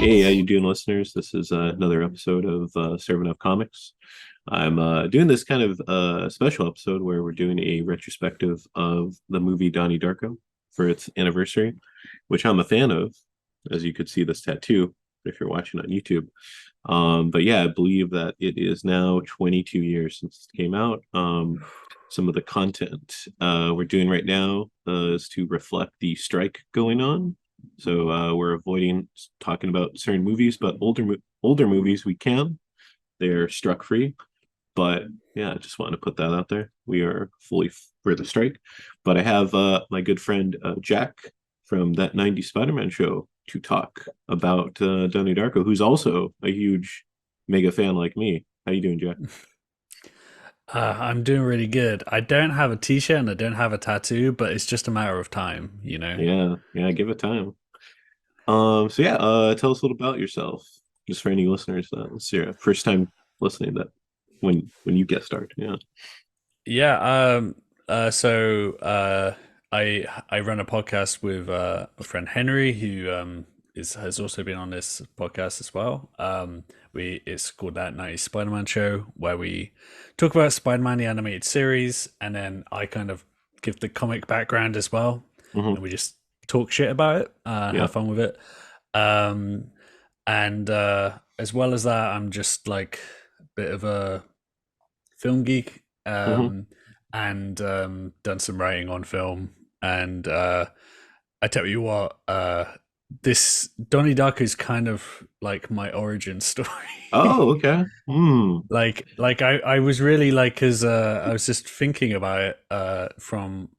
Hey, how you doing, listeners? This is another episode of Serving Up Comics. I'm doing this kind of special episode where we're doing a retrospective of the movie Donnie Darko for its anniversary, which I'm a fan of, as you could see this tattoo if you're watching on YouTube. But yeah, I believe that it is now 22 years since it came out. Some of the content we're doing right now is to reflect the strike going on. So we're avoiding talking about certain movies, but older movies we can. They're struck free. But yeah, I just wanted to put that out there. We are fully for the strike. But I have my good friend Jack from that '90s Spider-Man show to talk about Donnie Darko, who's also a huge mega fan like me. How you doing, Jack? I'm doing really good. I don't have a t-shirt and I don't have a tattoo, but it's just a matter of time, you know? Yeah, yeah, give it time. So yeah, tell us a little about yourself, just for any listeners that it's your first time listening that when you get started. Yeah. Yeah, I run a podcast with a friend Henry who is has also been on this podcast as well. We it's called That 90s Spider-Man Show where we talk about Spider-Man the animated series and then I kind of give the comic background as well. Hmm. And we just talk shit about it, Yeah. have fun with it. Um and as well as that, I'm just like a bit of a film geek, Hmm. and done some writing on film. And I tell you what, this Donnie Darko is kind of like my origin story. Oh, okay. Hmm. I was really like, because I was just thinking about it from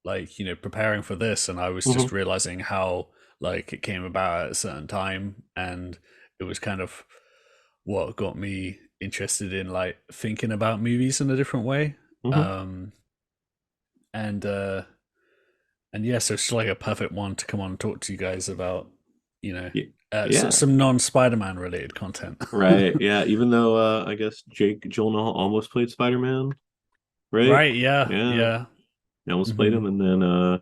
like, preparing for this, and I was Hmm. just realizing how like it came about at a certain time, and it was kind of what got me interested in like thinking about movies in a different way. Hmm. Um, and and yeah, so it's like a perfect one to come on and talk to you guys about, you know, Yeah. Yeah. some non-Spider-Man related content. Right. Yeah. Even though I guess Jake Gyllenhaal almost played Spider-Man, right? Right? Yeah, Yeah. yeah. He almost played Hmm. him, and then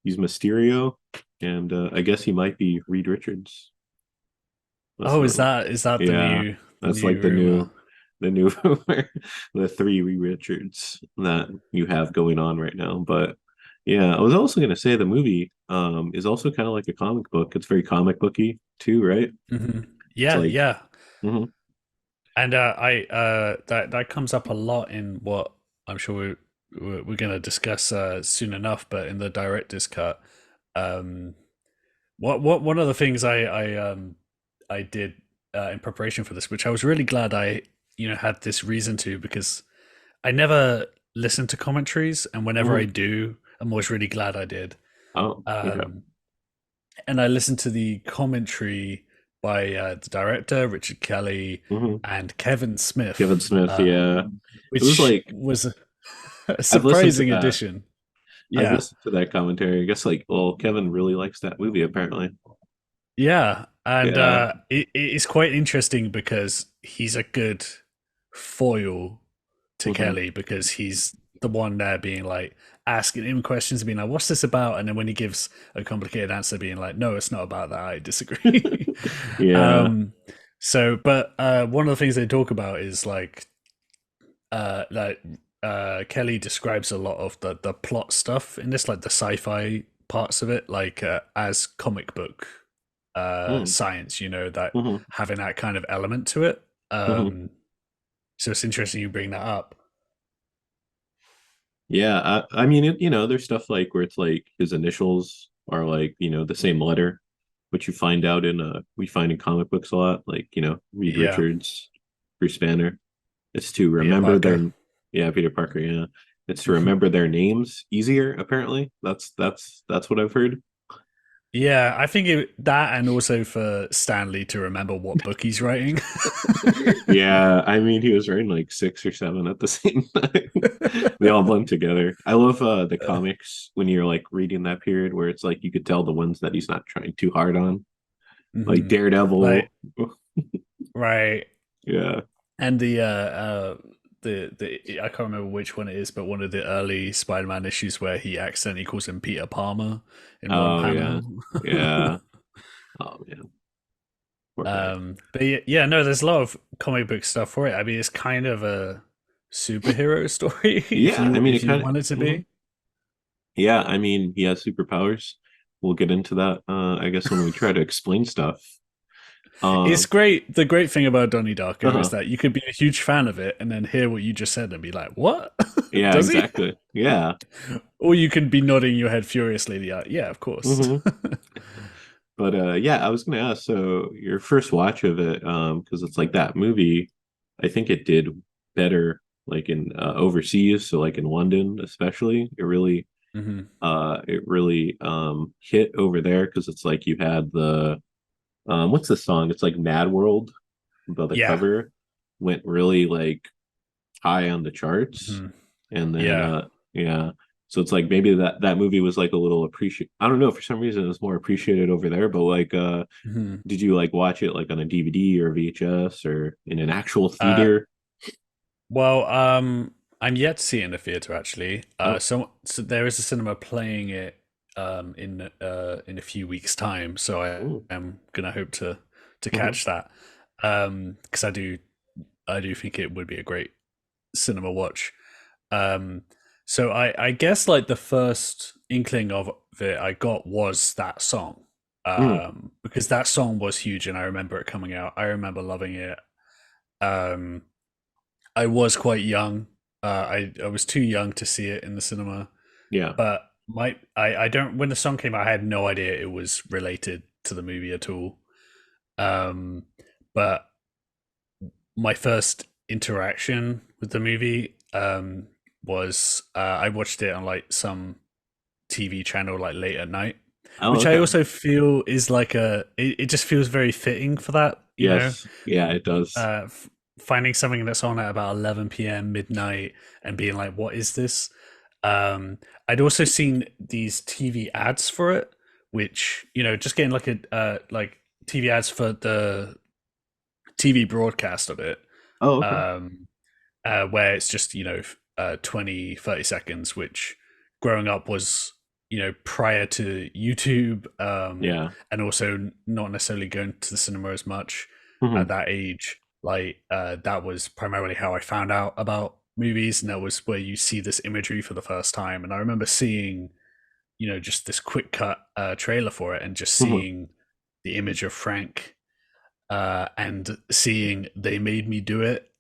he's Mysterio, and I guess he might be Reed Richards. That's Oh, what. is that Yeah, the that's like new rumor? the new the three Reed Richards that you have going on right now. But yeah, I was also gonna say the movie is also kind of like a comic book. It's very comic booky too, right? Hmm. It's Yeah, like, yeah. hmm. And I that comes up a lot in what I'm sure we're going to discuss soon enough, but in the director's cut, um, what one of the things I did in preparation for this, which I was really glad I had this reason to, because I never listen to commentaries, and whenever I Hmm. do, I'm always really glad I did. Oh, okay. Um, and I listened to the commentary by the director Richard Kelly Hmm. and Kevin Kevin Smith, Smith, yeah. It was which like was a I've listened to surprising that. addition. I've Yeah, listened to that commentary. I guess like, well, Kevin really likes that movie apparently. yeah, and Yeah. it's quite interesting because he's a good foil to Hmm. Kelly, because he's the one there being like asking him questions, being like, "What's this about?" And then when he gives a complicated answer, being like, "No, it's not about that. I disagree." Yeah. um, but one of the things they talk about is like Kelly describes a lot of the plot stuff in this, like the sci-fi parts of it, like as comic book Mm. science. That Hmm. having that kind of element to it. Hmm. So it's interesting you bring that up. Yeah, I mean, there's stuff like where it's like his initials are like, the same letter, which you find out we find in comic books a lot, like, Reed Yeah, Richards, Bruce Banner. It's to Peter remember Parker. yeah, Peter Parker, yeah. It's to remember their names easier, apparently. That's what I've heard. Yeah, I think that, and also for Stanley to remember what book he's writing. Yeah, I mean, he was writing like six or seven at the same time. They all blend together. I love the comics when you're like reading that period where it's like you could tell the ones that he's not trying too hard on, like Hmm. Daredevil. Like, right. Yeah. And the I can't remember which one it is, but one of the early Spider-Man issues where he accidentally calls him Peter Palmer in one Oh yeah. panel. Yeah. Oh man. Poor guy. But yeah, no, there's a lot of comic book stuff for it. I mean, it's kind of a superhero story Yeah, I mean, if it you kind of. want it to Mhm. be. Yeah, I mean, he has superpowers. We'll get into that, I guess, when we try to explain stuff. It's Um, great. The great thing about Donnie Darko is uh-huh. that you could be a huge fan of it and then hear what you just said and be like, "What? Yeah, Does he?" exactly. Yeah. Or you can be nodding your head furiously, like, "Yeah, of course." Hmm. But yeah, I was gonna ask, so your first watch of it, because it's like that movie, I think it did better like in overseas, so like in London especially. Hmm. It really hit over there because it's like you had the what's the song? It's like Mad World, but the Yeah. cover went really like high on the charts. Hmm. And then Yeah. yeah. So it's like maybe that movie was like a little appreciate. I don't know, for some reason it's more appreciated over there, but like Hmm. did you like watch it like on a DVD or VHS or in an actual Uh, theater? well, I'm yet to see it in the theater actually. Oh. So there is a cinema playing it in a few weeks' time. So I Oh. am gonna hope to Hmm. catch that. Because I do think it would be a great cinema watch. Um, so I guess like the first inkling of it I got was that song. Mm. Because that song was huge and I remember it coming out. I remember loving it. Um, I was quite young. I was too young to see it in the cinema, Yeah. but I don't when the song came out I had no idea it was related to the movie at all. Um, but my first interaction with the movie was I watched it on like some TV channel like late at night, Oh, which I okay. also feel is like it just feels very fitting for that, you know, Yes. Yeah, it does. uh, f- finding something that's on at about 11 p.m. midnight and being like, what is this? Um, I'd also seen these TV ads for it, which just getting like a like TV ads for the TV broadcast of it, Oh, okay. um, where it's just 20 30 seconds, which growing up was prior to YouTube, Yeah. and also not necessarily going to the cinema as much Hmm. at that age. Like that was primarily how I found out about movies, and that was where you see this imagery for the first time. And I remember seeing just this quick cut trailer for it and just Hmm. seeing the image of Frank, and seeing "They Made Me Do It"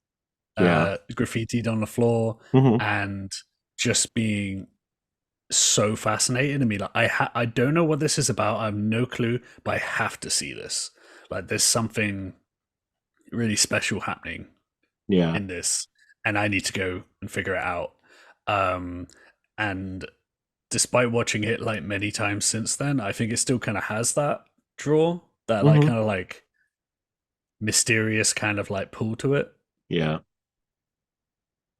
Yeah. graffitied on the floor, Hmm. and just being so fascinated and be like, I don't know what this is about. I have no clue, but I have to see this. Like, there's something really special happening Yeah. in this, and I need to go and figure it out. Um, and despite watching it like many times since then, I think it still kind of has that draw, that like Hmm. kind of like mysterious kind of like pull to it. Yeah.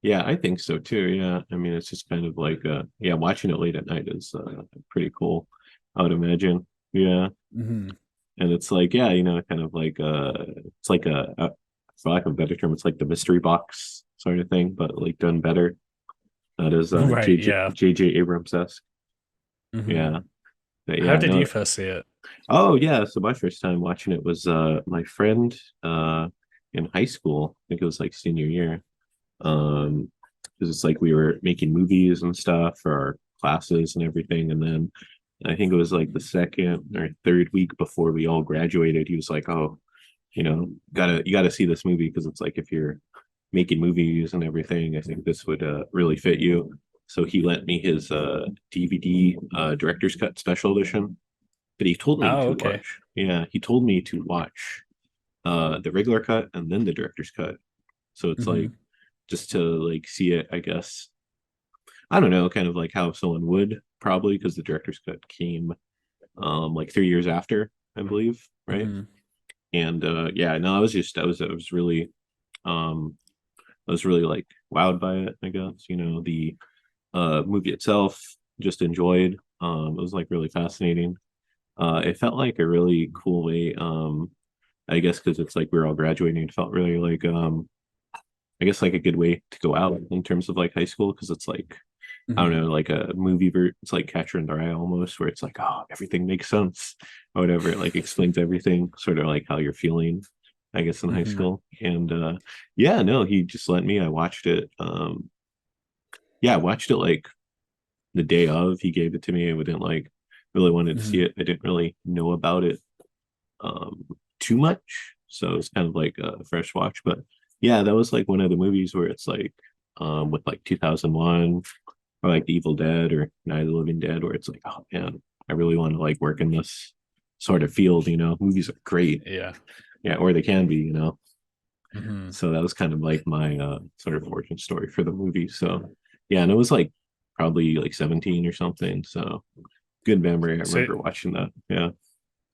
Yeah, I think so too. Yeah. I mean, it's just kind of like yeah, watching it late at night is pretty cool, I would imagine. Yeah. Hmm. And it's like, yeah, kind of like it's like for lack of a better term, it's like the mystery box sort of thing, but like done better. That is Right? JJ Yeah. JJ Abrams-esque. Hmm. Yeah. But How yeah, did you no. first see it? Oh yeah, so my first time watching it was my friend in high school. I think it was like senior year. Um, because it's like we were making movies and stuff for our classes and everything. And then I think it was like the second or third week before we all graduated, he was like, "Oh, you gotta see this movie because it's like if you're making movies and everything, I think this would really fit you." So he lent me his DVD director's cut special edition, but he told me Oh, to okay. watch. Yeah, he told me to watch the regular cut and then the director's cut. So it's like Hmm. just to like see it, I guess. I don't know, kind of like how someone would probably because the director's cut came like 3 years after, I believe, right? Hmm. And yeah, no, I was really um I was really like wowed by it, I guess. The movie itself just enjoyed. It was like really fascinating. It felt like a really cool way, I guess because it's like we are all graduating, it felt really like I guess like a good way to go out in terms of like high school because it's like I don't Mhm. know, like a it's like Catcher in the Rye almost, where it's like, oh, everything makes sense, or whatever. It like explains everything, sort of like how you're feeling, I guess, in high Mhm. school. And yeah, no, he just let me. I watched it. Yeah, I watched it like the day of. He gave it to me. I didn't like really wanted to see Mhm. it. I didn't really know about it um too much, so it's kind of like a fresh watch. But yeah, that was like one of the movies where it's like with like 2001 or like The Evil Dead or Night of the Living Dead, where it's like, oh man, I really want to like work in this sort of field. Movies are great, Yeah. yeah, or they can be. Mhm. So that was kind of like my sort of origin story for the movie. So yeah, and it was like probably like 17 or something. So good memory. I So remember watching that. Yeah.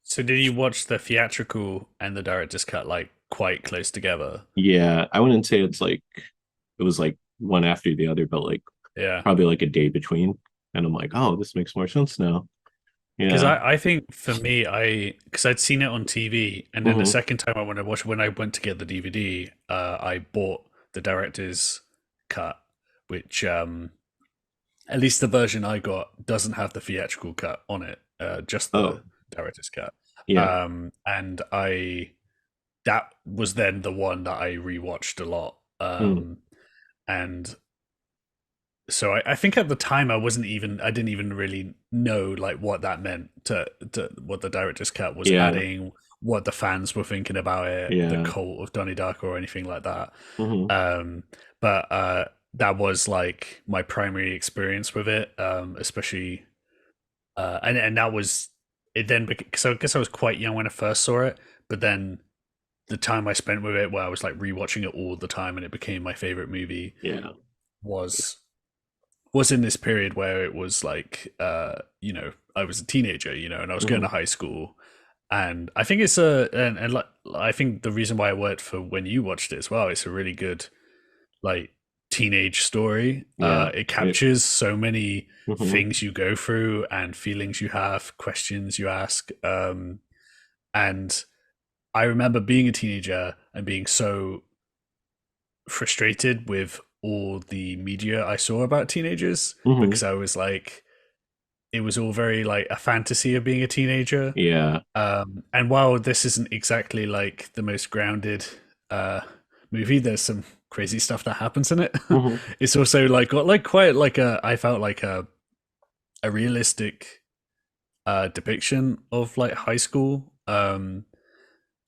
so did you watch the theatrical and the director's cut like quite close together? Yeah, I wouldn't say it's like it was like one after the other, but like Yeah. probably like a day between. And I'm like, oh, this makes more sense now. Because Yeah. I think for me, because I'd seen it on TV, and then the Hmm. second time I went to watch, when I went to get the DVD, I bought the director's cut, which at least the version I got doesn't have the theatrical cut on it, just Oh, the director's cut. yeah. And I that was then the one that I rewatched a lot. Mm. And so I think at the time I didn't even really know like what that meant to what the director's cut was Yeah. adding, what the fans were thinking about it, the Yeah. cult of Donnie Darko or anything like that. Hmm. Um, but that was like my primary experience with it, especially and that was it. Then because I guess I was quite young when I first saw it, but then the time I spent with it, where I was like rewatching it all the time, and it became my favorite movie, Yeah. was was in this period where it was like I was a teenager, and I was going to Hmm. high school. And I think and like I think the reason why it worked for when you watched it as well, it's a really good like teenage story. Yeah. It It, captures so many hmm. things you go through and feelings you have, questions you ask. And I remember being a teenager and being so frustrated with all the media I saw about teenagers, Hmm. because I was like, it was all very like a fantasy of being a teenager. Yeah. And while this isn't exactly like the most grounded uh, movie, there's some crazy stuff that happens in it. Hmm. It's also like got like quite like I felt like a realistic depiction of like high school. And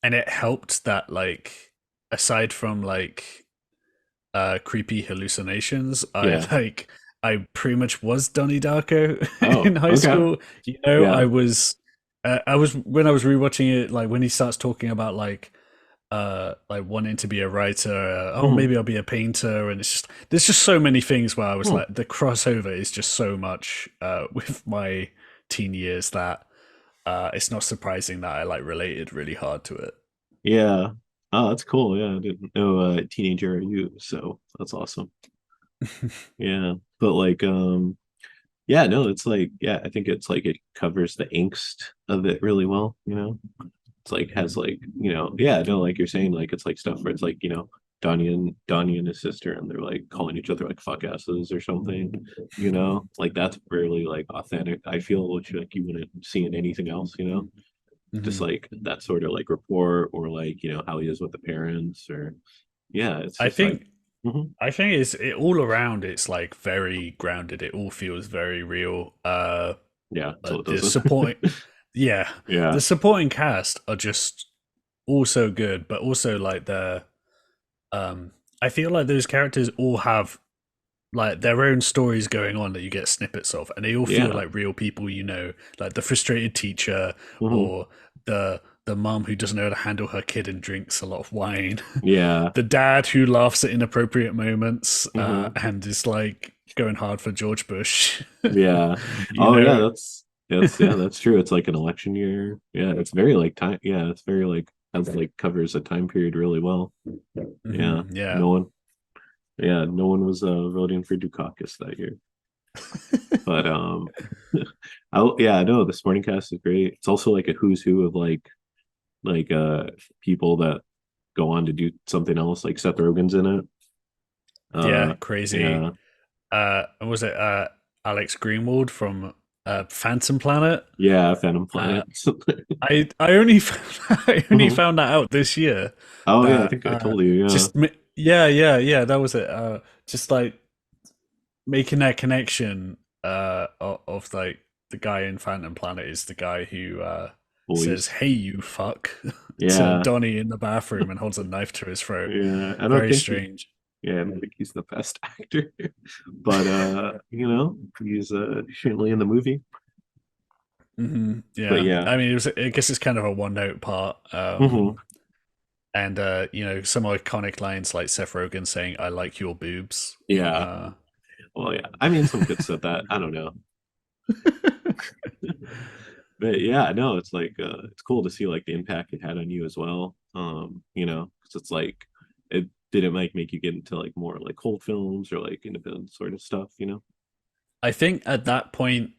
it helped that like aside from like creepy hallucinations, Yeah. I pretty much was Donnie Darko in Oh, high okay. school. Yeah. I was when I was rewatching it, like when he starts talking about like wanting to be a writer, oh Hmm. maybe I'll be a painter, and it's just there's just so many things where I was Hmm. like the crossover is just so much with my teen years that it's not surprising that I like related really hard to it. Yeah. Oh, that's cool. Yeah, I didn't know teenager are you, so that's awesome. Yeah. But like yeah, no, it's like yeah, I think it's like it covers the angst of it really well. It's like has like, yeah, no, like you're saying, like it's like stuff where it's like, Donnie and his sister and they're like calling each other like fuck asses or something, like that's really like authentic. I feel which like you wouldn't see in anything else. Just Mhm. like that sort of like rapport or like, how he is with the parents or yeah, it's I just like think mhm. all around it's like very grounded. It all feels very real. Yeah, so it The doesn't. supporting, yeah, Yeah. the supporting cast are just also good, but also like the I feel like those characters all have like their own stories going on that you get snippets of, and they all feel Yeah. like real people, like the frustrated teacher Hmm. or the mom who doesn't know how to handle her kid and drinks a lot of wine, Yeah. the dad who laughs at inappropriate moments Hmm. and is like going hard for George Bush, Yeah. you Oh yeah, know. that's yeah, that's true. It's like an election year. Yeah, it's very like time. Yeah, it's very like has like covers a time period really well. Yeah. Yeah. No one. Yeah, no one was voting for Dukakis that year. But yeah, no, the Sporting Cast is great. It's also like a who's who of like people that go on to do something else. Like Seth Rogen's in it. Yeah, Yeah. crazy. Was it Alex Greenwald from Phantom Planet? Yeah, Phantom Uh, Planet. I only found, I only Mhm. found that out this year. Oh yeah, I That think I told you. Yeah. yeah, that was it. Just like making that connection of like the guy in Phantom Planet is the guy who says Boys. "Hey, you fuck" to Yeah. Donnie in the bathroom and holds a knife to his throat. Yeah. I don't Very think he. strange. Yeah, I don't think he's the best actor, but he's certainly in the movie. But Yeah, yeah. I mean, I guess it's kind of a one note part. Hmm. And some iconic lines like Seth Rogen saying "I like your boobs." Yeah. Uh, Well, yeah. I mean, some good said that. I don't know. But yeah, no, it's like it's cool to see like the impact it had on you as well. Because it's like it didn't like make you get into like more like cult films or like independent sort of stuff, you know? I think at that point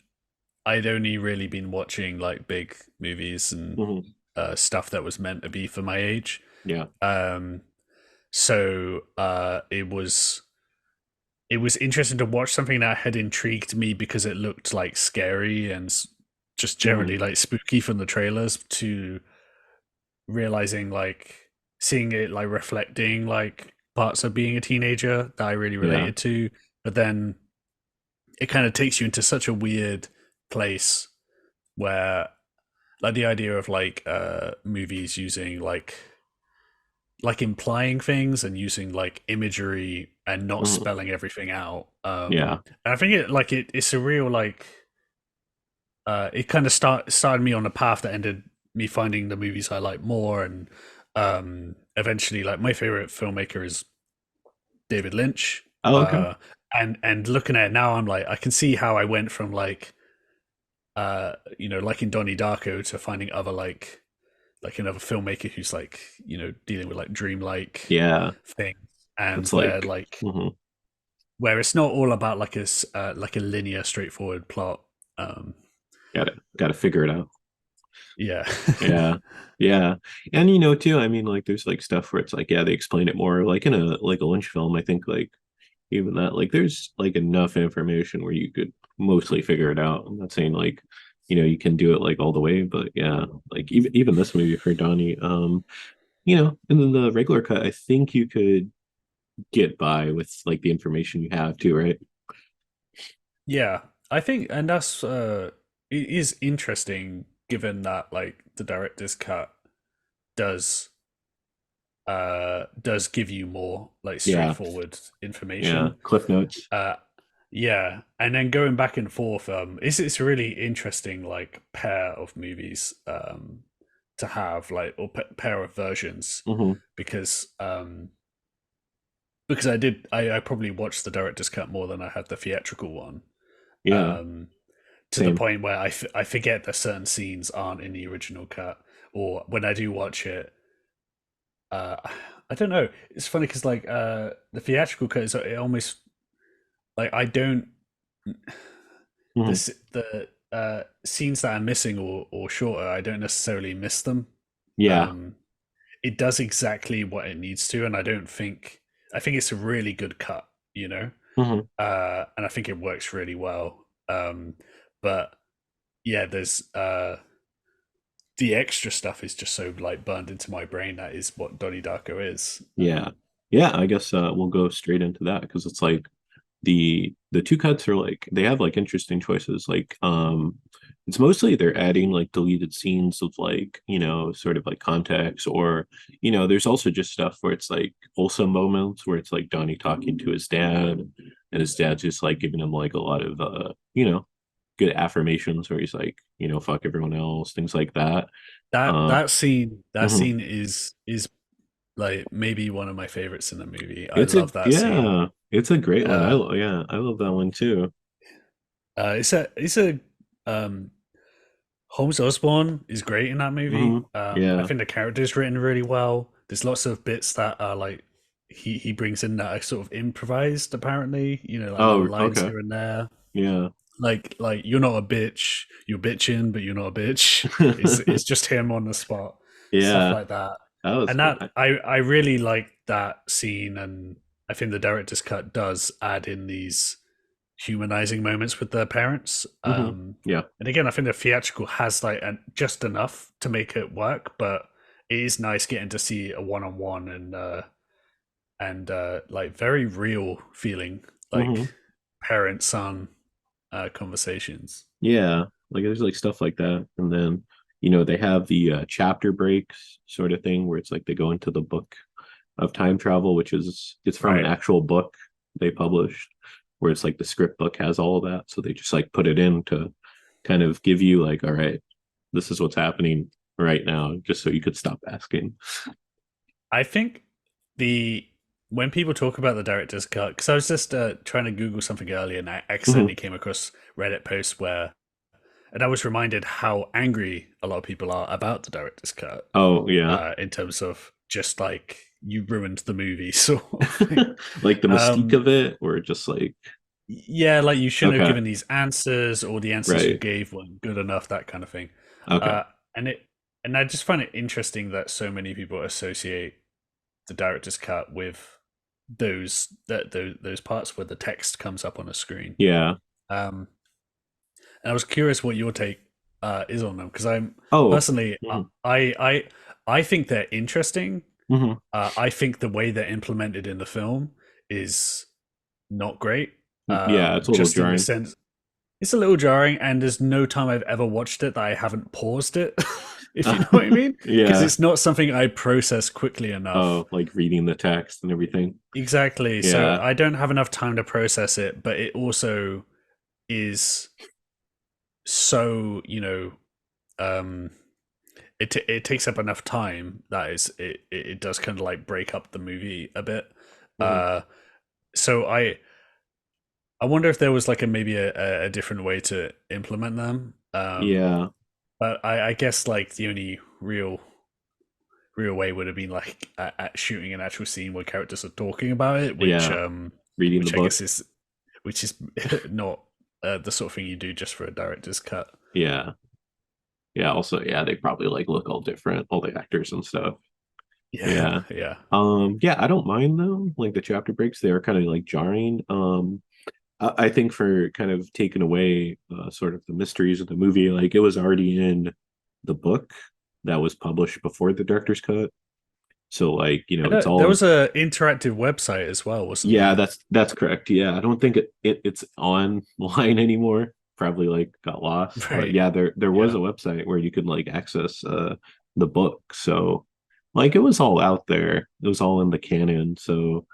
I'd only really been watching like big movies and Hmm. stuff that was meant to be for my age. Yeah. Um, so it was interesting to watch something that had intrigued me because it looked like scary and just Hmm. generally like spooky from the trailers to realizing like seeing it like reflecting like parts of being a teenager that I really Yeah. related to, but then it kind of takes you into such a weird place where like the idea of like movies using like implying things and using like imagery and not Hmm. spelling everything out. Yeah. And I think it's a real like it kind of started me on a path that ended me finding the movies I like more, and eventually like my favorite filmmaker is David Lynch. Oh, okay. uh and looking at it now, I'm like, I can see how I went from like liking Donnie Darko to finding other like another filmmaker who's like dealing with like dreamlike Yeah. things, and It's like, where it's not all about like a linear straightforward plot. gotta figure it out. Yeah. Yeah. Yeah. And too, I mean, like there's like stuff where it's like, yeah, they explain it more like in a Lynch film. I think like even that, like there's like enough information where you could mostly figure it out. I'm not saying like, you can do it like all the way, but yeah, like even this movie for Donnie, and then the regular cut, I think you could get by with like the information you have too, right? Yeah, I think, and that's it is interesting given that like the director's cut does does give you more like Yeah. straightforward Yeah. information. Cliff notes. uh yeah, and then going back and forth, it's a really interesting like pair of movies to have, like, or pair of versions, Hmm. because I probably watched the director's cut more than I had the theatrical one, Yeah. um to the Same. point where I forget that certain scenes aren't in the original cut, or when I do watch it, uh, I don't know. It's funny because like the theatrical cut is it almost like I don't Hmm. the scenes that are missing or shorter. I don't necessarily miss them. Yeah. Um, it does exactly what it needs to, and I think it's a really good cut. Hmm. And I think it works really well. But yeah, there's the extra stuff is just so like burned into my brain. That is what Donnie Darko is. Yeah. Yeah. I guess we'll go straight into that because it's like the two cuts are like they have like interesting choices. Like it's mostly they're adding like deleted scenes of like, sort of like context or, there's also just stuff where it's like wholesome moments where it's like Donnie talking to his dad and his dad's just like giving him like a lot of good affirmations where he's like, fuck everyone else, things like that. Uh That mhm. scene is like maybe one of my favorites in the movie. I It's a love that scene. yeah, it's a great one. Uh, Yeah, I love that one too. it's a um, Holmes Osborne is great in that movie. Hmm. I Yeah. think the character is written really well. There's lots of bits that are like he brings in that are sort of improvised. Apparently, like little Oh, lines okay. here and there. Yeah. Like you're not a bitch. You're bitching, but you're not a bitch. It's just him on the spot, stuff Yeah, like that. that was And good. that I really like that scene, and I think the director's cut does add in these. humanizing moments with their parents. Yeah. And again, I think the theatrical has like just enough to make it work, but it is nice getting to see a one-on-one and like very real feeling, hmm like parent-son conversations. Yeah. Like there's like stuff like that. And then, they have the chapter breaks sort of thing where it's like they go into the book of time travel, which is it's from an Right. actual book they published, where it's like the script book has all of that. So they just like put it in to kind of give you like, all right, this is what's happening right now, just so you could stop asking. I think the when people talk about the director's cut, because I was just trying to Google something earlier and I hmm accidentally came across Reddit posts where, and I was reminded how angry a lot of people are about the director's cut, Oh yeah. in terms of just like you ruined the movie sort of thing. Like the mystique Um, of it, or just like yeah, like you shouldn't have okay, given these answers, or the answers you right. gave weren't good enough, that kind of thing. Okay. Uh, and it, and I just find it interesting that so many people associate the director's cut with those parts where the text comes up on a screen. Yeah. Um, and I was curious what your take is on them because I'm Oh. personally mhm, I think they're interesting. mhm. I think the way they're implemented in the film is not great. Yeah, it's a little Just in the jarring. sense it's a little jarring, and there's no time I've ever watched it that I haven't paused it, if you know what I mean, because Yeah. it's not something I process quickly enough. Oh, like reading the text and everything. Exactly. So Yeah. I don't have enough time to process it, but it also is so, um it takes up enough time that it does kind of like break up the movie a bit. mhm, Uh so I wonder if there was like maybe a different way to implement them. Yeah. But I guess like the only real way would have been like at shooting an actual scene where characters are talking about it, Yeah. Reading the which I book. guess is which is not the sort of thing you do just for a director's cut. Yeah. Yeah. Also, yeah, they probably like look all different, all the actors and stuff. Yeah, Yeah. yeah. Yeah, I don't mind them. Like the chapter breaks, they are kind of like jarring. I think for kind of taking away sort of the mysteries of the movie, like it was already in the book that was published before the director's cut. So like, I it's know there all was a interactive website as well, wasn't yeah, there? that's correct. Yeah. I don't think it's online anymore. Probably like got lost. But Right. yeah, there was Yeah. a website where you could like access the book. So like it was all out there. It was all in the canon. So,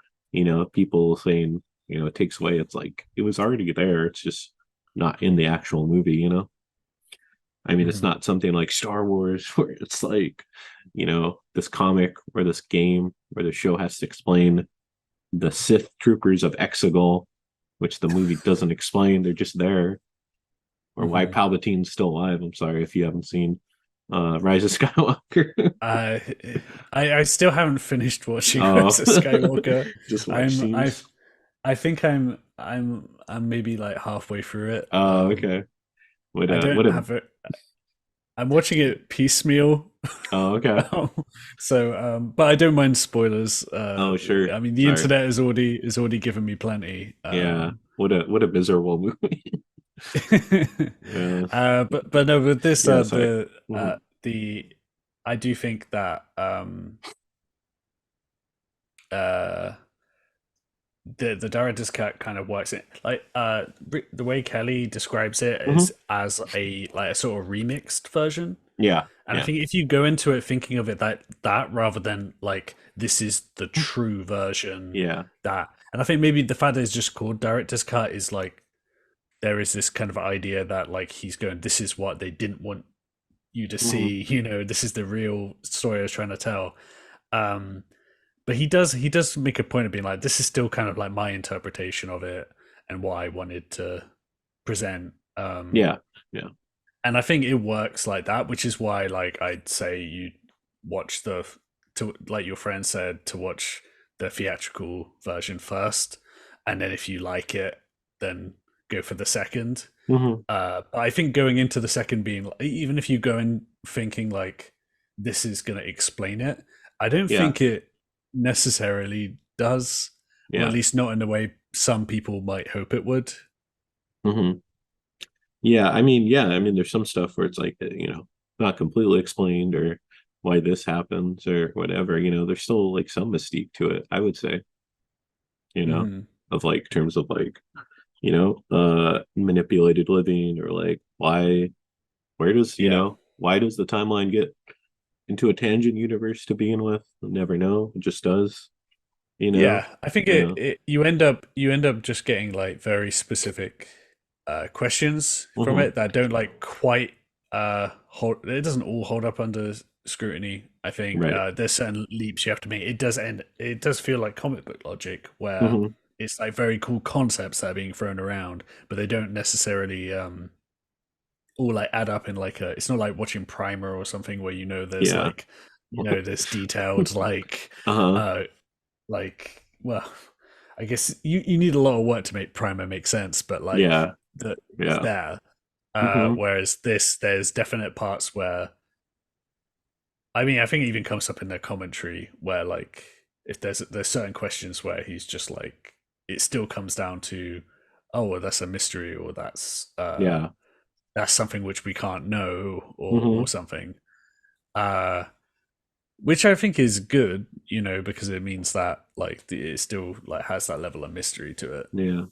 people saying, it takes away, it's like it was already there. It's just not in the actual movie. I mean, it's Mhm. not something like Star Wars where it's like, this comic or this game where the show has to explain the Sith troopers of Exegol, which the movie doesn't explain. They're just there. Or why Mhm. Palpatine's still alive. I'm sorry if you haven't seen Rise of Skywalker. I I still haven't finished watching Oh, Rise of Skywalker. just watch I'm scenes. I think I'm maybe like halfway through it. Oh, okay. What I what don't a have it. I'm watching it piecemeal. oh, okay. So but I don't mind spoilers. Oh, sure. I mean the Sorry. internet is already given me plenty. Yeah. What a miserable movie. Yeah. But no, with this Yeah, sorry. Mhm. the I do think that uh the director's cut kind of works it like the way Kelly describes it Mhm. is as a like a sort of remixed version. Yeah. And I Yeah. think if you go into it thinking of it that rather than like this is the true version Yeah. that, and I think maybe the fact that it's just called director's cut is like there is this kind of idea that like he's going, this is what they didn't want you to Mhm. see, this is the real story I was trying to tell. Um, but he does make a point of being like, this is still kind of like my interpretation of it and what I wanted to present. Yeah. Yeah. And I think it works like that, which is why like I'd say you watch the to like your friend said to watch the theatrical version first, and then if you like it, then go for the second. Mhm. But I think going into the second being even if you go in thinking like this is going to explain it, I don't Yeah. think it necessarily does, or at Yeah. least not in the way some people might hope it would. Hmm. Yeah, I mean, there's some stuff where it's like, not completely explained or why this happens or whatever. There's still like some mystique to it, I would say, you know, Hmm. of like terms of like, manipulated living or like where does, Yeah. why does the timeline get into a tangent universe to begin with? We'll never know. It just does, you know? Yeah, I think Yeah. you end up just getting like very specific questions from Hmm. it that don't like quite hold. It doesn't all hold up under scrutiny. I think Right. there's certain leaps you have to make. It does end. It does feel like comic book logic where Hmm. it's like very cool concepts that are being thrown around, but they don't necessarily all like add up in like a. It's not like watching Primer or something where there's Yeah. like this detailed Uh-huh. uh well, I guess you need a lot of work to make Primer make sense, but like Yeah. it's Yeah. there. Hmm. Whereas there's definite parts where I mean I think it even comes up in their commentary where like if there's certain questions where he's just like it still comes down to oh well, that's a mystery or Yeah. that's something which we can't know or Hmm. something. Uh which I think is good, because it means that like it still like has that level of mystery to it. Yeah.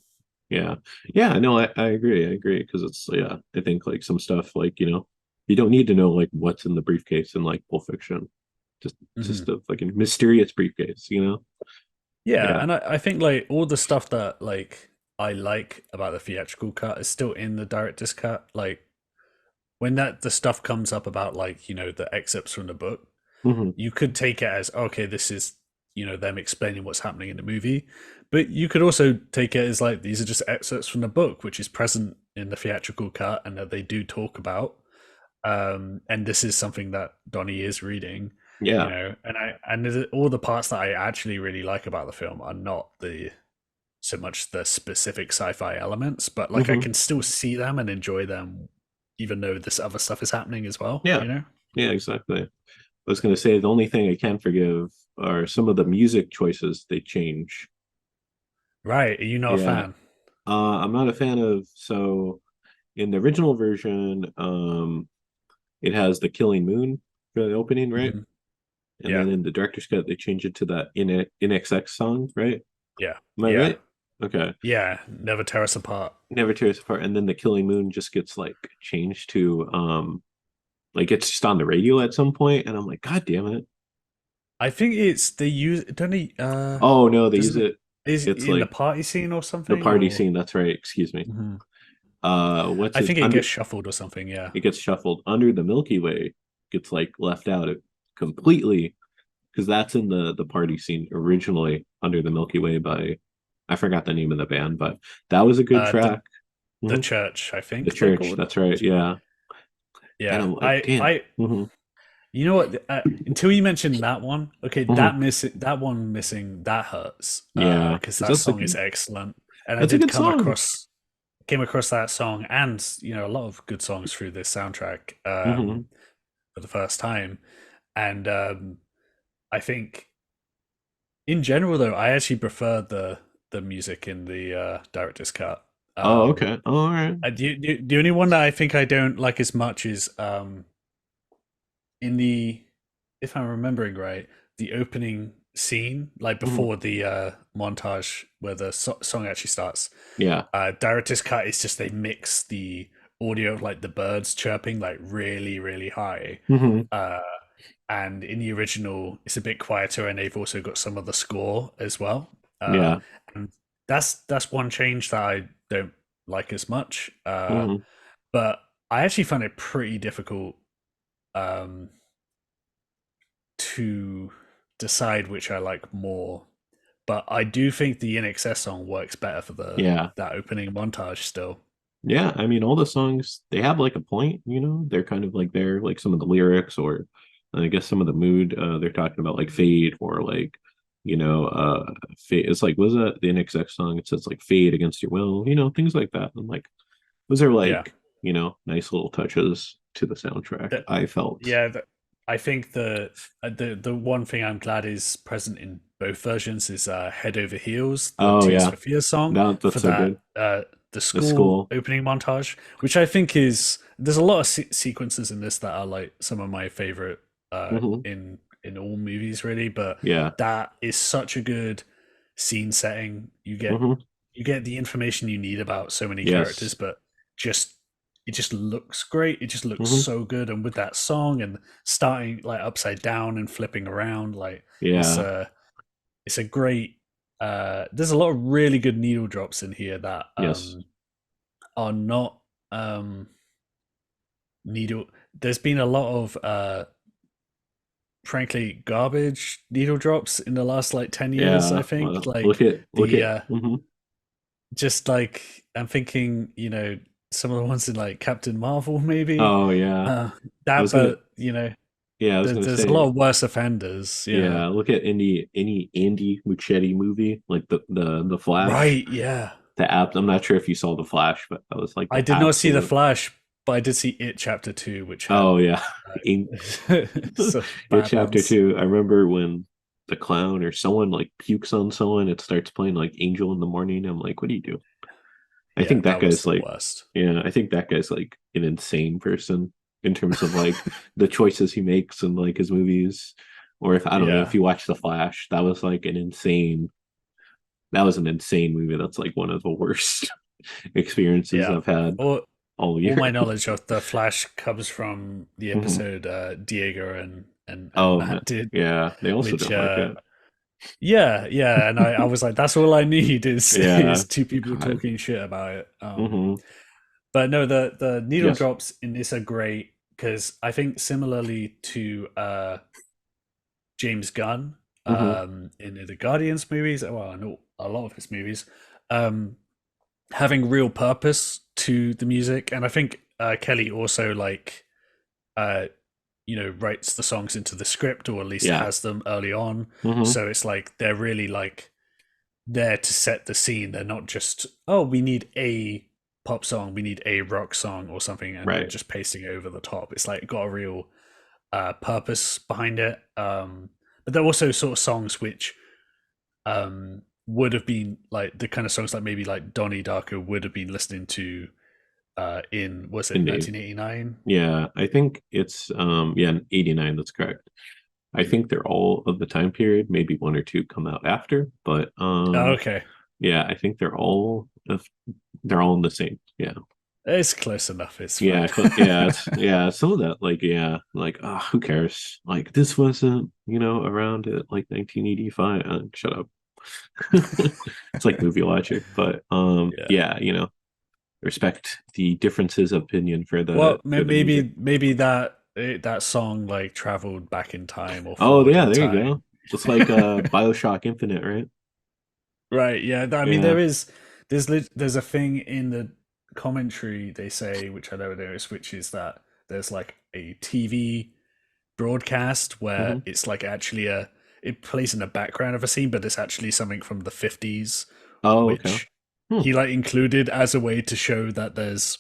Yeah. Yeah. No, I agree. I agree. Because yeah, I think like some stuff like, you don't need to know like what's in the briefcase in like Pulp Fiction. Just Hmm. just a fucking mysterious briefcase. Yeah, Yeah. and I think like all the stuff that like I like about the theatrical cut is still in the director's cut. Like when the stuff comes up about like the excerpts from the book, Hmm. you could take it as okay, this is them explaining what's happening in the movie, but you could also take it as like these are just excerpts from the book, which is present in the theatrical cut and that they do talk about. And this is something that Donnie is reading, Yeah. and all the parts that I actually really like about the film are not the so much the specific sci-fi elements, but like I Hmm. can still see them and enjoy them, even though this other stuff is happening as well. Yeah. Yeah, exactly. I was gonna say the only thing I can forgive are some of the music choices they change. Right? Are you not a Yeah. fan? I'm not a fan of so in the original version, it has the Killing Moon for the opening, right? Hmm. And Yeah, then in the director's cut, they change it to that in XX song, right? yeah, Am I yeah, right? Okay. yeah. Never tear us apart. Never tears apart. And then the Killing Moon just gets like changed to like it's just on the radio at some point, and I'm like, God damn it. I think it's they use don't they Oh no, they use doesn't it it. is it It's in the like party scene or the something party or scene. That's right. Excuse me. Mhm. What's I it think it under? gets shuffled or something. Yeah. It gets shuffled under the Milky Way. Gets like left out it completely because that's in the party scene originally under the Milky Way by I forgot the name of the band, but that was a good The track. the Hmm. church, I The think they're church. called. That's right. Yeah, and Yeah. I'm like, I damn. I Hmm. you know what? Until you mentioned that one, okay, Hmm. that one missing that hurts Yeah, because because that that's like song is excellent, and I that's a did good song. came across that song and a lot of good songs through this soundtrack Hmm. for the first time, and I think in general though I actually prefer the music in the director's cut. Oh, Um, okay. All right. the only one that I think I don't like as much is in the if I'm remembering right, the opening scene, like Hmm. before the montage where the song actually starts, Yeah. director's cut is just they mix the audio of like the birds chirping like really, really high. Hmm. Uh, and in the original, it's a bit quieter, and they've also got some of the score as well. Yeah. And that's one change that I don't like as much. Hmm. But I actually find it pretty difficult um, to decide which I like more. But I do think the NXS song works better for the Yeah. that opening montage still. Yeah. I mean, all the songs they have like a point. They're kind of like they're like some of the lyrics or I guess some of the mood. They're talking about like fade or like fade. It's like was that the NXX song? It says like fade against your will. Things like that. And like those are Yeah. like nice little touches to the soundtrack. That- I felt. yeah, I think the one thing I'm glad is present in both versions is Head Over Heels, the Oh Tears yeah, for Fears song that's for so that good. the The school school. opening montage, which I think is there's a lot of sequences in this that are like some of my favorite Hmm. in all movies really, but Yeah. that is such a good scene setting. Hmm. You get the information you need about so many characters, Yes. but just it just looks great. It just looks Hmm. so good, and with that song and starting like upside down and flipping around, like it's Yeah. a it's a great. There's a lot of really good needle drops in here that Yes. are not needle. There's been a lot of frankly garbage needle drops in the last like 10 years. I Yeah. think Look like at look the at. Hmm. just like I'm thinking, some of the ones in like Captain Marvel, maybe Oh yeah. I that, was gonna. but Yeah, I was gonna there's a lot say. of worse offenders. Yeah, Yeah, look at any Andy Muschietti movie, like the Flash. right. Yeah, The app. I'm not sure if you saw the Flash, but that was like I the did not see the absolute. Flash, but I did see It Chapter Two, which had Oh yeah, in some it bad chapter ones. two. I remember when the clown or someone like pukes on someone, it starts playing like Angel in the Morning. I'm like, what do you do? I Yeah, think that that was guy's the like, worst. yeah, I think that guy's like an insane person in terms of like the choices he makes and like his movies. Or if I don't know if Yeah, you watch The Flash, that was like an insane. That was an insane movie. That's like one of the worst experiences yeah. I've had All all all my year. knowledge of the Flash comes from the Hmm. episode Diego and Oh Matt did, yeah, they also which don't like it. yeah, and I was like, that's all I need is Yeah, is two people God. talking shit about it. Hmm. But no, the needle Yes. drops in this are great because I think similarly to James Gunn Hmm. in the Guardians movies, well, I know a lot of his movies, um, having real purpose to the music, and I think Kelly also like uh, writes the songs into the script or at least Yeah. has them early on, Hmm. so it's like they're really like there to set the scene. They're not just, oh, we need a pop song, we need a rock song or something, and then Right. just pasting it over the top. It's like got a real purpose behind it. But they're also sort of songs which would have been like the kind of songs that maybe like Donnie Darko would have been listening to in was it Indeed. 1989? Yeah, I think it's yeah, 89, that's correct. I think they're all of the time period, maybe one or two come out after, but Oh, okay, yeah, I think they're all in the same. Yeah. it's close enough. It's Yeah, fine. yeah, it's yeah, some of that like yeah, like who cares? Like this wasn't, around at like 1985. Shut up. It's like movie logic, but Yeah. yeah, respect the differences of opinion for Well, the music. maybe that that song like traveled back in time or Oh forward yeah, in there you time. go. It's like BioShock Infinite, right? Right. Yeah. I mean, Yeah. there's a thing in the commentary they say, which I never noticed, which is that there's like a TV broadcast where Hmm. it's like actually it plays in the background of a scene, but it's actually something from the 50s, Oh, okay. which Hmm. he like included as a way to show that there's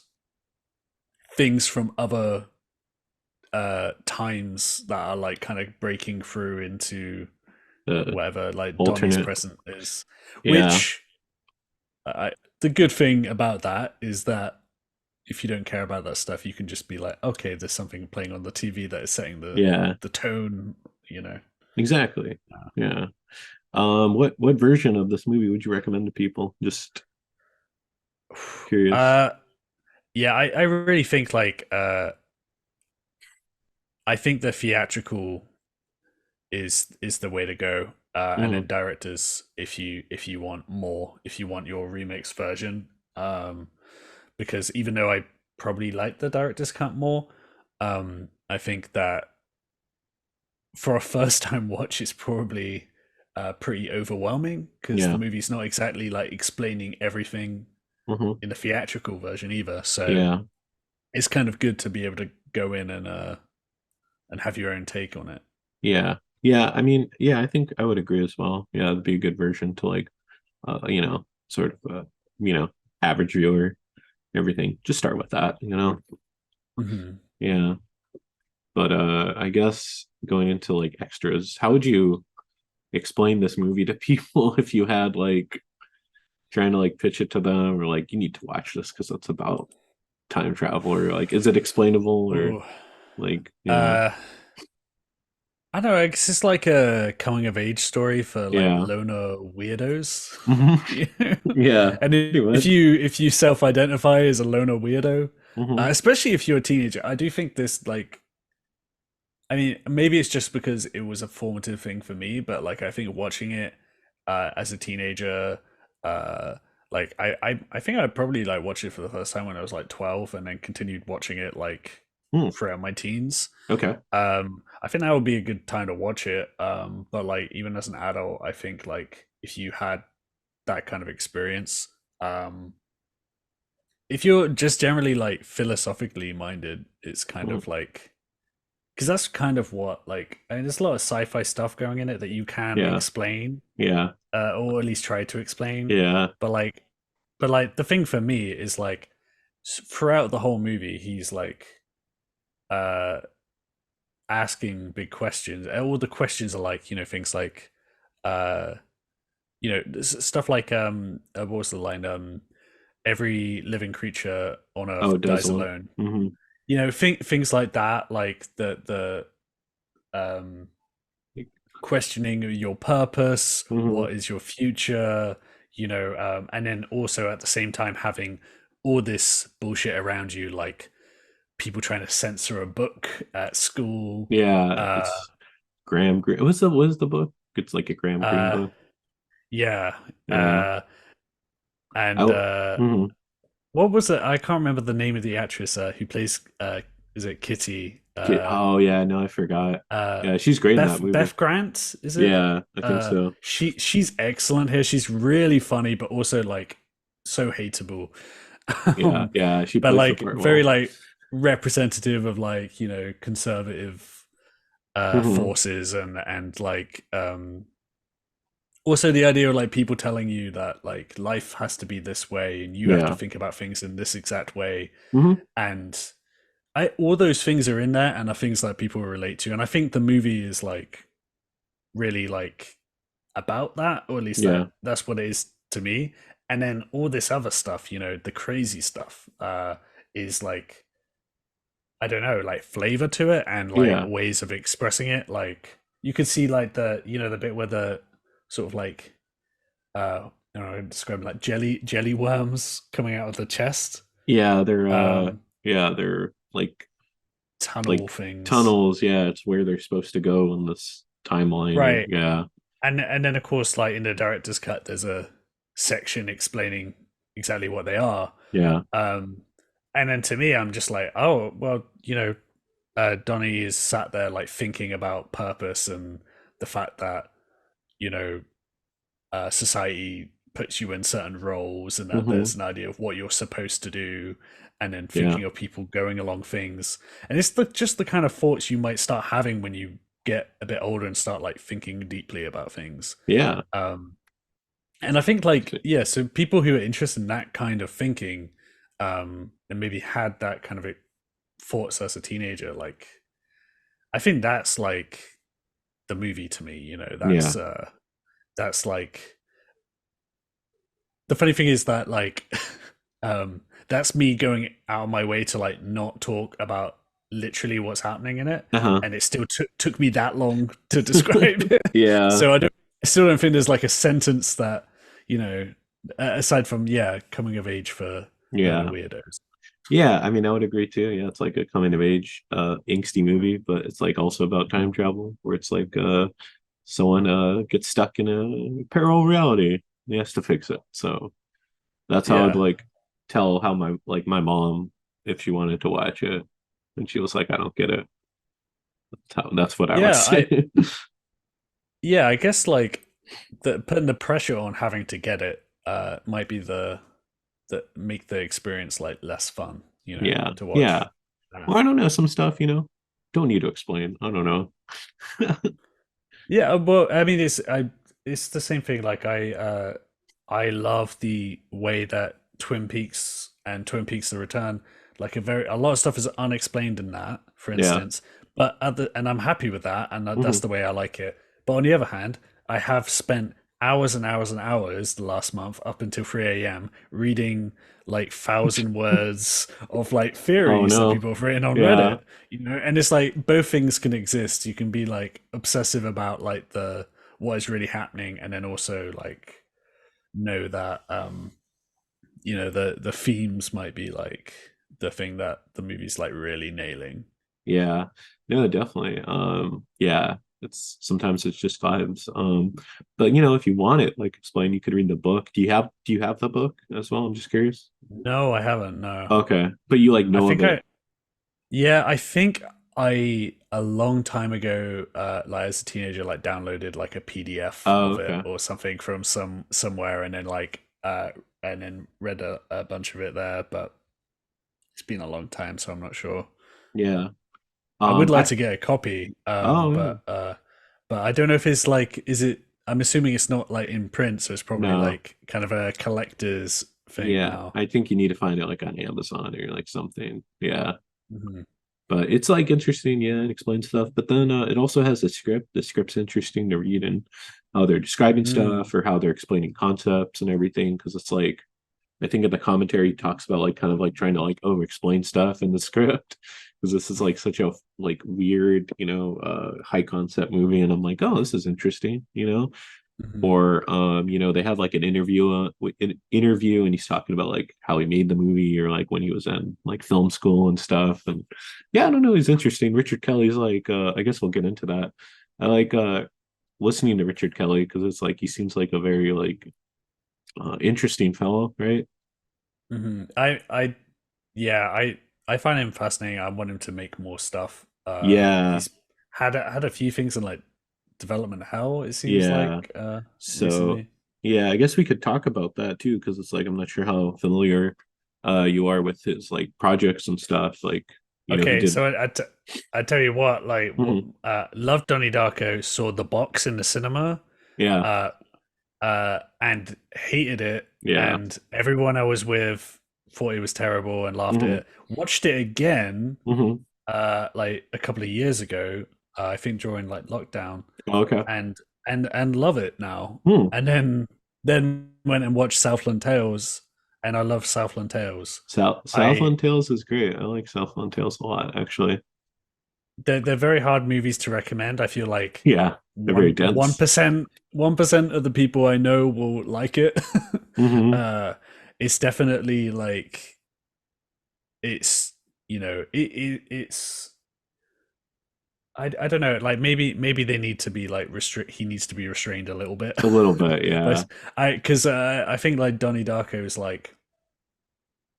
things from other times that are like kind of breaking through into The whatever like Donnie's alternate. present is, Yeah. which the good thing about that is that if you don't care about that stuff, you can just be like, okay, there's something playing on the TV that is setting Yeah. the tone, you know. Exactly. Yeah. What version of this movie would you recommend to people? Just curious. Uh, yeah, I really think like I think the theatrical is the way to go. And then Hmm. directors, if you want more, if you want your remix version, because even though I probably like the director's cut more, I think that for a first time watch, it's probably pretty overwhelming because the Yeah. movie's not exactly like explaining everything Hmm. in the theatrical version either. So Yeah. it's kind of good to be able to go in and have your own take on it. Yeah. Yeah. I mean, yeah, I think I would agree as well. Yeah, it'd be a good version to like, sort of, you know, average viewer, everything. Just start with that. Hmm. Yeah. But I guess going into like extras, how would you? explain this movie to people if you had like trying to like pitch it to them or like you need to watch this because it's about time travel or like is it explainable or Oh, like yeah. uh, I don't know. It's just like a coming of age story for like Yeah. loner weirdos. Hmm. You know? Yeah, And pretty if much. you self-identify as a loner weirdo, Hmm. especially if you're a teenager, I do think this like. I mean, maybe it's just because it was a formative thing for me, but like I think watching it as a teenager, uh, like I think I probably like watched it for the first time when I was like 12, and then continued watching it like Hmm. throughout my teens. Okay. I think that would be a good time to watch it. But like even as an adult, I think like if you had that kind of experience, um, if you're just generally like philosophically minded, it's kind Hmm. of like because that's kind of what like I mean, there's a lot of sci-fi stuff going in it that you can Yeah. explain, Yeah. or at least try to explain. Yeah. But like, the thing for me is like throughout the whole movie, he's like uh asking big questions. All the questions are like things like uh stuff like what was the line every living creature on Oh, Earth dies desolate. alone. Hmm. Things like that, like um questioning your purpose, Hmm. what is your future, and then also at the same time having all this bullshit around you, like people trying to censor a book at school. Yeah, Uh, it's Graham Greene. What's the book? It's like a Graham Greene uh, book. yeah, Yeah. uh, and I. Mhm. what was it? I can't remember the name of the actress who plays. Is it Kitty? Oh yeah, no, I forgot. Uh, Yeah, she's great in that movie. Beth Grant, is it? Yeah, I think so. She's excellent here. She's really funny, but also like so hateable. Yeah, um, yeah, she but plays the like part very well. like representative of like conservative Hmm. forces and like also the idea of like people telling you that like life has to be this way and you have to Yeah. think about things in this exact way, Hmm. and I all those things are in there and are things that people relate to, and I think the movie is like really like about that, or at least Yeah. that's what it is to me. And then all this other stuff, the crazy stuff, is like I don't know, like flavor to it and like Yeah. ways of expressing it. Like you could see like the bit where the sort of like I don't know, describe like jelly worms coming out of the chest, Yeah, they're um, they're tunnel like things, tunnels. Yeah, it's where they're supposed to go in this timeline or right? yeah. And then of course, like in the director's cut, there's a section explaining exactly what they are. Yeah. Um, and then to me, I'm just like, oh well, Donnie is sat there like thinking about purpose and the fact that you know society puts you in certain roles and that Hmm. there's an idea of what you're supposed to do, and then Yeah. thinking of people going along things. And it's just the kind of thoughts you might start having when you get a bit older and start like thinking deeply about things. Yeah. Um, and I think like yeah, so people who are interested in that kind of thinking, and maybe had that kind of thoughts as a teenager, like I think that's like the movie to me. Yeah. That's like the funny thing is that like that's me going out of my way to like not talk about literally what's happening in it, Uh-huh. and it still took me that long to describe it. Yeah. So I still don't think there's like a sentence that you know aside from yeah coming of age for loner Yeah. weirdos. Yeah, I mean, I would agree too. Yeah, it's like a coming of age, angsty movie, but it's like also about time travel, where it's like someone gets stuck in a parallel reality and he has to fix it. So that's how I'd Yeah, like tell how my mom if she wanted to watch it, and she was like, I don't get it. That's what I would yeah, say. I guess like putting the pressure on having to get it might be the that make the experience like less fun, Yeah, to yeah. watch. Uh, Well, I don't know some stuff, don't need to explain. I don't know. yeah, well, I mean, it's the same thing. Like I love the way that Twin Peaks and Twin Peaks: The Return, like a lot of stuff is unexplained in that, for Yeah. instance. But and I'm happy with that, and that's Hmm. the way I like it. But on the other hand, I have spent hours and hours and hours the last month up until 3 a.m. reading like 1,000 words of like Oh theories that no. people have written on Yeah. Reddit, and it's like both things can exist. You can be like obsessive about like the what is really happening, and then also like know that the themes might be like the thing that the movie's like really nailing. Yeah. No, definitely. Yeah. It's sometimes it's just vibes. But if you want it like explained, you could read the book. Do you have the book as well? I'm just curious. No, I haven't. No, Okay. But you like I know of think it. I think I a long time ago, like as a teenager, like downloaded like a PDF Oh, of it okay. or something from somewhere, and then and then read a bunch of it there. But it's been a long time, so I'm not sure. Yeah. I would like I to get a copy, oh yeah. but I don't know if it's like is it. I'm assuming it's not like in print, so it's probably No. like kind of a collector's thing Yeah. now. I think you need to find it like on Amazon or like something. Yeah. Mhm. But it's like interesting, yeah, and explain stuff. But then it also has a script. The script's interesting to read and how they're describing Mm. stuff or how they're explaining concepts and everything. Because it's like I think in the commentary talks about like kind of like trying to like over explain stuff in the script because this is like such a like weird, high concept movie, and I'm like, oh, this is interesting. Mhm. Or they have like an interview, and he's talking about like how he made the movie or like when he was in like film school and stuff. And yeah, I don't know, he's interesting. Richard Kelly's like I guess we'll get into that. I like listening to Richard Kelly because it's like he seems like a very like interesting fellow, right? I yeah, I find him fascinating. I want him to make more stuff. Yeah, He's had a few things in like development hell. It seems yeah. like So recently. yeah, I guess we could talk about that too, because it's like I'm not sure how familiar you are with his like projects and stuff. Like, he Okay, did. so I tell you what, like what Mhm. loved Donnie Darko. Saw The Box in the cinema. Yeah, Uh, and hated it. yeah. And everyone I was with thought it was terrible and laughed at Hmm. it. Watched it again, Hmm. like a couple of years ago. I think during like lockdown, Okay. and and love it now. Hmm. And then went and watched Southland Tales, and I love Southland Tales. I Southland Tales is great. I like Southland Tales a lot, actually. they're very hard movies to recommend. I feel like Yeah, they're very one dense. percent 1% of the people I know will like it. Hmm. uh, it's definitely like it's it's I don't know, like maybe they need to be like restrict he needs to be restrained a little bit. A little bit, But yeah. I because I think like Donnie Darko is like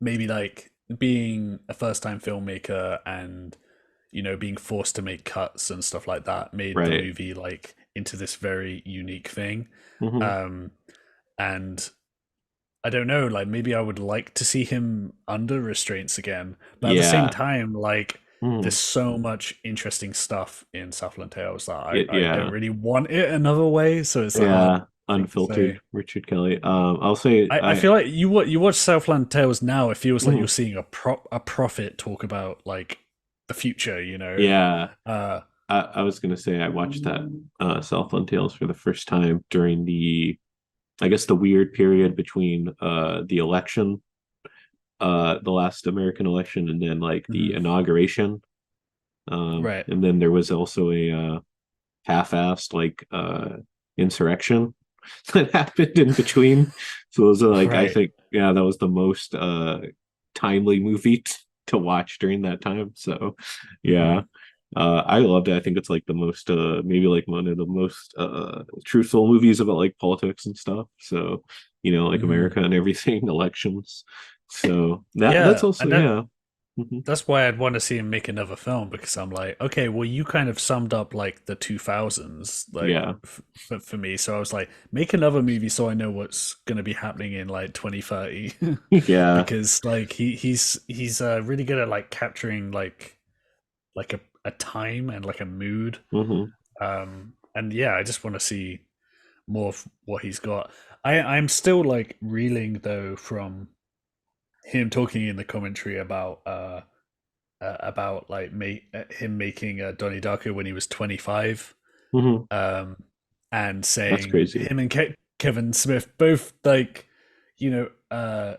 maybe like being a first time filmmaker and being forced to make cuts and stuff like that made the Right. movie like into this very unique thing. Hmm. um and I don't know, like maybe I would like to see him under restraints again, but at the same Yeah. time, like there's Hmm. so much interesting stuff in Southland Tales that I don't Yeah. really want it another way, so it's a hard Yeah. thing to say. Unfiltered Richard Kelly. I'll say I feel like you watch Southland Tales now, it feels like you're mhm. seeing a prophet talk about like the future, Yeah. Uh, I was gonna say I watched that Southland Tales for the first time during I guess the weird period between the election, the last American election, and then like the mhm, inauguration. right, And then there was also a half-assed like insurrection that happened in between. So those are like I right. think yeah, that was the most timely movie to watch during that time. So Mhm, yeah. I loved it. I think it's like the most maybe like one of the most truthful movies about like politics and stuff. So, like mhm. America and everything, elections. So that's Yeah, also and yeah. Hmm. that's why I'd want to see him make another film, because I'm like, okay, well, you kind of summed up like the 2000s, like Yeah. for me. So I was like, make another movie so I know what's going to be happening in like 2030, Yeah. because like he's really good at like capturing like a time and like a mood. Hmm. And yeah, I just want to see more of what he's got. I'm still like reeling though from him talking in the commentary about like him making Donnie Darko when he was 25. Hmm. Um, and That's saying crazy. him and Kevin Smith both like, you know,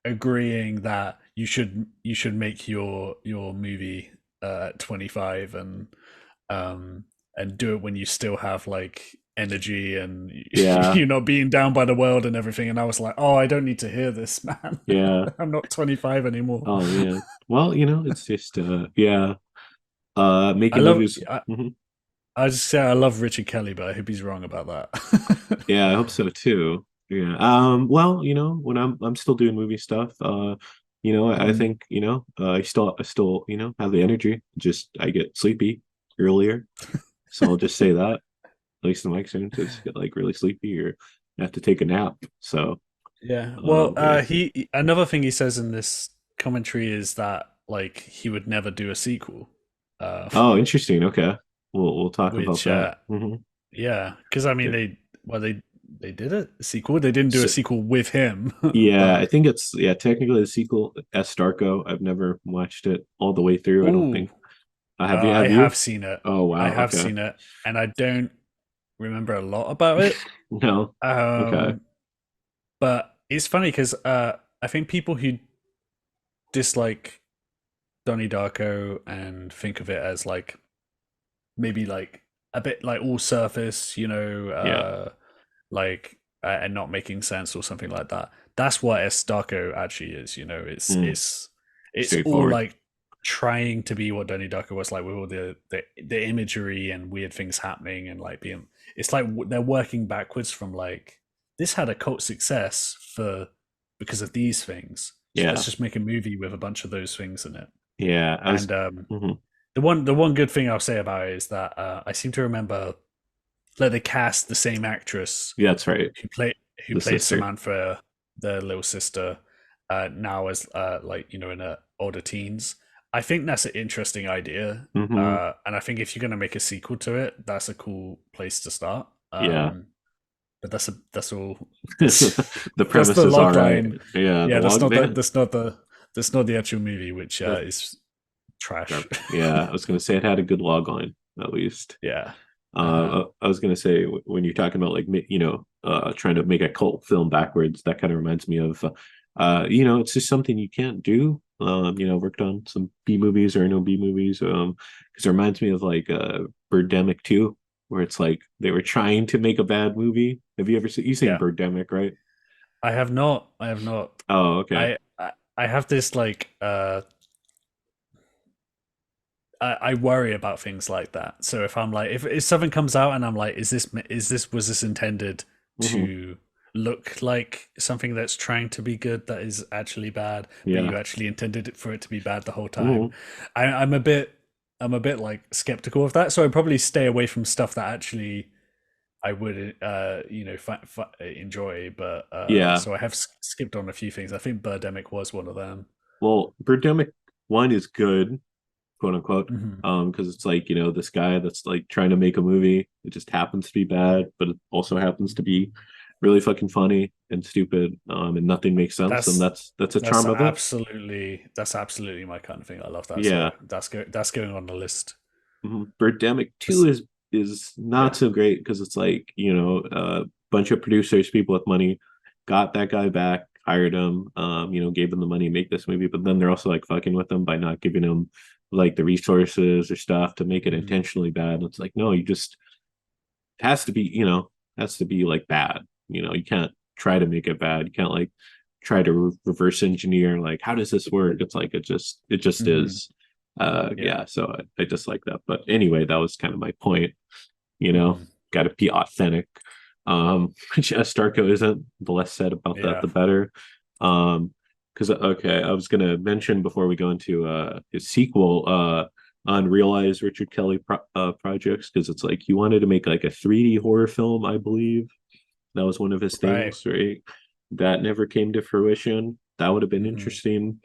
agreeing that you should make your movie at 25 um and do it when you still have like energy and Yeah, you're not being down by the world and everything. And I was like, oh, I don't need to hear this, man. yeah. I'm not 25 anymore. Oh man. Well, it's just yeah. I Making love movies. Mhm. I just say I love Richard Kelly, but I hope he's wrong about that. Yeah, I hope so too. Yeah. Well, when I'm still doing movie stuff, I Mm. think, I still, have the energy. Just I get sleepy earlier. So I'll just say that. At least in my experience, I just get like really sleepy or I have to take a nap. So Yeah. Well, yeah. he another thing he says in this commentary is that like he would never do a sequel. Uh, Oh, interesting. Okay. We'll talk about which that. yeah, because I mean Yeah. they did a sequel. They didn't do a So sequel with him, yeah, I but think it's technically the sequel, S Darko. I've never watched it all the way through. I don't oh, think. Have you? I Have you? have seen it. Oh I wow. have Okay. seen it, and I don't remember a lot about it. No. Okay. Um, but it's funny because I think people who dislike Donnie Darko and think of it as like maybe like a bit like all surface, Yeah. like and not making sense or something like that. That's what S Darko actually is. It's Mm, it's all straightforward. like trying to be what Donnie Darko was like with all the imagery and weird things happening and like being. It's like they're working backwards from like this had a cult success for because of these things. So let's Yeah. just make a movie with a bunch of those things in it. Yeah. I was. And Mhm. the one good thing I'll say about it is that I seem to remember that they cast the same actress Yeah, that's right. who played The sister. Samantha, the little sister, now as like in her older teens. I think that's an interesting idea, Hmm. and I think if you're going to make a sequel to it, that's a cool place to start. Yeah. But that's all. That's The that's premise the is all log right. line. Yeah. The Yeah, that's log not the man. that's not the actual movie, which Uh, is trash. yeah. I was gonna say it had a good log line at least. Yeah. Uh-huh. I was gonna say when you're talking about like trying to make a cult film backwards, that kind of reminds me of it's just something you can't do. Worked on some B movies or no B movies. Because it reminds me of like Birdemic 2, where it's like they were trying to make a bad movie. Have you ever seen? You seen Yeah. Birdemic, right? I have not. I have not. Oh, okay. I have this like I worry about things like that. So if I'm like if something comes out and I'm like, was this intended Hmm. to look like something that's trying to be good that is actually bad, but Yeah. you actually intended it for it to be bad the whole time? Hmm. I'm a bit like skeptical of that. So I probably stay away from stuff that actually I would enjoy. But Yeah. so I have skipped on a few things. I think Birdemic was one of them. Well, Birdemic 1 is good, quote unquote, Hmm. because it's like this guy that's like trying to make a movie. It just happens to be bad, but it also happens to be really fucking funny and stupid, and nothing makes sense, and That's that's a That's charm of it. absolutely my kind of thing. I love that. Yeah. So that's going on the list. Birdemic 2 This- is not yeah. so great because it's like a bunch of producers, people with money, got that guy back, hired him, gave him the money to make this movie, but then they're also like fucking with him by not giving him like the resources or stuff to make it Mhm. intentionally bad. And it's like, no, you just has to be, has to be like bad. You can't try to make it bad. You can't like try to reverse engineer like how does this work? It's like it just Mhm. is. Yeah. Yeah, so I just like that. But anyway, that was kind of my point, you know, Mhm. got to be authentic. Which Starco isn't. The less said about that, Yeah. the better. Because okay, I was gonna mention before we go into his sequel, unrealized Richard Kelly projects, because it's like he wanted to make like a 3D horror film, I believe. That was one of his Right. things, right? That never came to fruition. That would have been Mhm. interesting.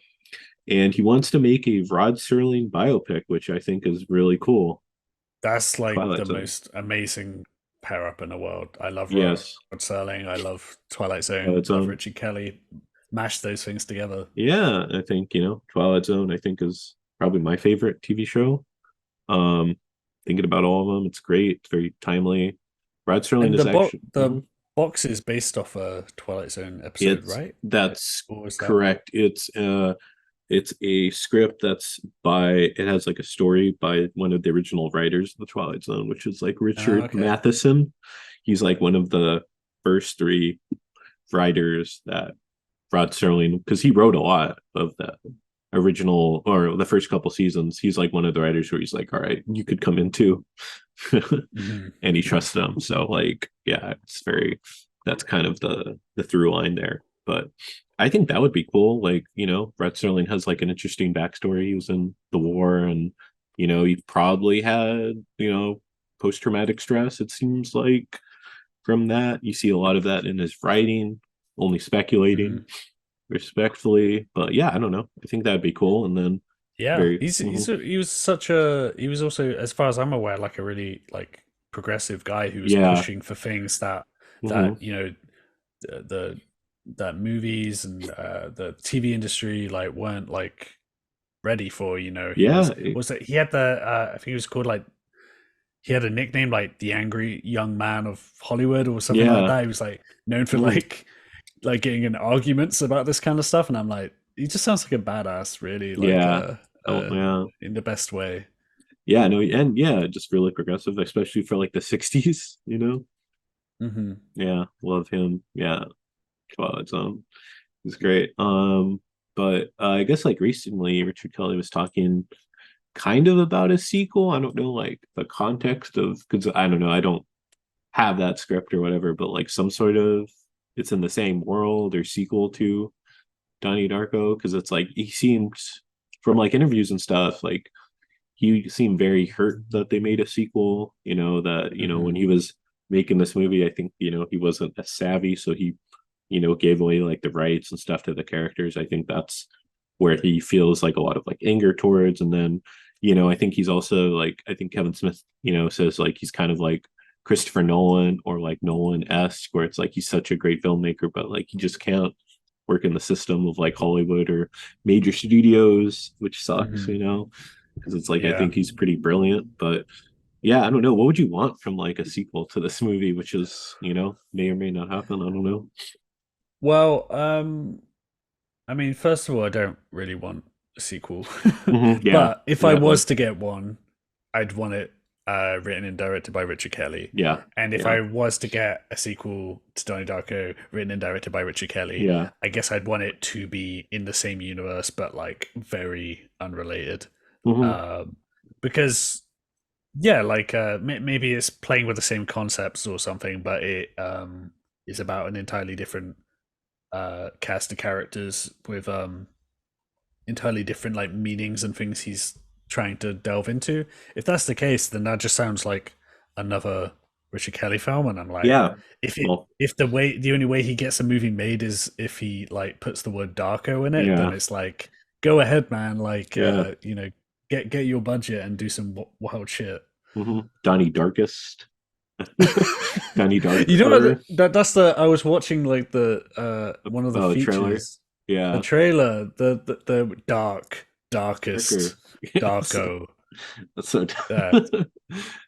And he wants to make a Rod Serling biopic, which I think is really cool. That's like the Twilight Zone. most amazing pair up in the world. I love Rod Yes. Serling. I love Twilight Zone. Twilight Love Zone. Richard Kelly. Mash those things together. Yeah, I think, Twilight Zone, I think, is probably my favorite TV show. Um, Thinking about all of them, it's great. It's very timely. Rod Serling And is actually. the box is based off a Twilight Zone episode, It's right? that's Or was that? correct. It's a script that's by it has like a story by one of the original writers of the Twilight Zone, which is like Oh, Richard okay. Matheson. He's like one of the first three writers that Rod Serling, because he wrote a lot of that original or the first couple seasons. He's like one of the writers where he's like, all right, you could come in too. Hmm. And he trusts them. So like, yeah, it's very that's kind of the through line there. But I think that would be cool. Like, Rod Serling has like an interesting backstory. He was in the war and he probably had, post traumatic stress, it seems like from that. You see a lot of that in his writing, only speculating Hmm. respectfully. But yeah, I don't know. I think that'd be cool. And then Yeah, very, mhm. he was such a he was also, as far as I'm aware, like a really like progressive guy who was Yeah. pushing for things that Hmm. the that movies and the TV industry like weren't like ready for. He Yeah. was that he had the I think he was called like he had a nickname like the angry young man of Hollywood or something like Yeah. that. He was like known for Mhm. like getting in arguments about this kind of stuff, and I'm like, he just sounds like a badass, really, like Yeah. Oh, yeah. in the best way. Yeah, no, and yeah, just really progressive, especially for like the 60s. Hmm. Yeah, love him. Yeah, Twilight Zone. He's great. But I guess like recently Richard Kelly was talking kind of about a sequel. I don't know like the context of because I don't know, I don't have that script or whatever, but like some sort of it's in the same world or sequel to Donnie Darko because it's like he seems from like interviews and stuff like he seemed very hurt that they made a sequel. That when Hmm. he was making this movie, I think he wasn't as savvy, so he gave away like the rights and stuff to the characters. I think that's where he feels like a lot of like anger towards, and then I think he's also like I think Kevin Smith says like he's kind of like Christopher Nolan or like Nolan-esque, where it's like he's such a great filmmaker, but like he just can't work in the system of like Hollywood or major studios, which sucks, Hmm. because it's like I Yeah. think he's pretty brilliant. But yeah, I don't know. What would you want from like a sequel to this movie, which is may or may not happen. I don't know. Well, I mean, first of all, I don't really want a sequel, Yeah, but if I exactly. was to get one, I'd want it written and directed by Richard Kelly. Yeah, And if yeah, I was to get a sequel to Donnie Darko written and directed by Richard Kelly, yeah. I guess I'd want it to be in the same universe, but like very unrelated. Hmm. Um, because yeah, like maybe it's playing with the same concepts or something, but it is about an entirely different cast of characters with entirely different like meanings and things he's trying to delve into. If that's the case, then that just sounds like another Richard Kelly film, and I'm like, Yeah. Well, if the only way he gets a movie made is if he like puts the word Darko in it, then yeah, it's like, go ahead, man, like yeah. get your budget and do some wild shit. Donnie Darkest. Donnie You know Darker. what? That's the I was watching like the one of the Oh, trailer. features, a Yeah, trailer, the darkest Darker. Yeah. Darko. That's so. Uh, it's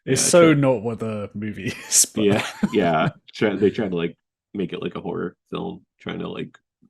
Yeah, so not what the movie is, but yeah, yeah. They try to like make it like a horror film, trying to like